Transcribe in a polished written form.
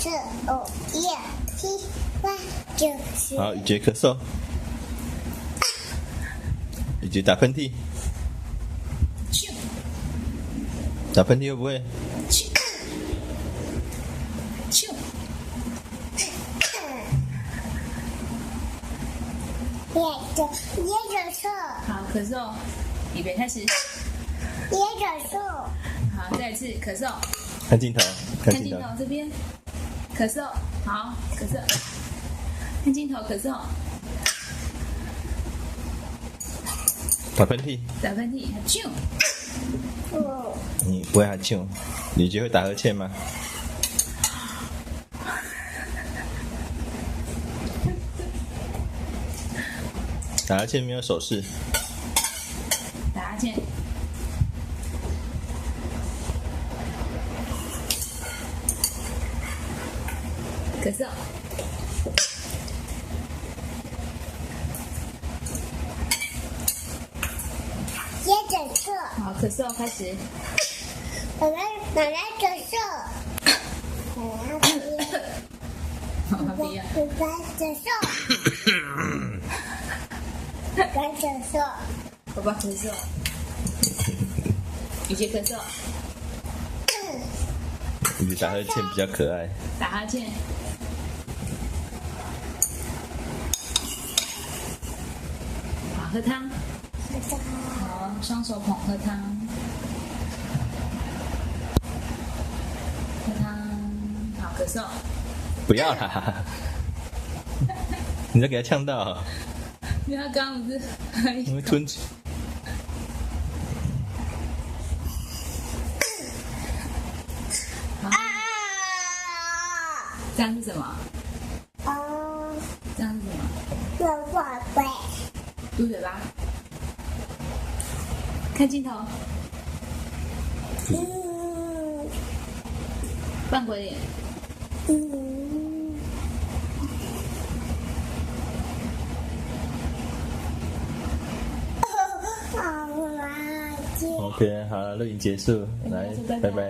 4、5、6、7、8、9、10。好，雨杰咳嗽，雨杰打喷嚏，打喷嚏会不会？也忍受，好，咳嗽，预备开始。也忍受，好，再一次咳嗽，看镜头，看镜头看镜头，这边，咳嗽，好，咳嗽，看镜头，咳嗽，打喷嚏，打喷嚏，啾，你不会哈啾？雨杰会打呵欠吗？打呵欠没有手势，打哈欠，咳嗽，也忍受，好，咳嗽开始，奶奶忍受，好，不一样，忍受，忍受，爸爸咳嗽，雨杰咳嗽，雨杰打呵欠比较可爱。打哈欠，好，喝汤，好，双手捧喝汤，喝汤，好，咳嗽，不要啦，你再给他呛到，因为他刚刚不是你会吞。这样是什么？这样是什么？有宝贝，嘟嘴巴，看镜头，扮鬼脸，好垃圾。 OK， 好了，录影结束，来，拜拜。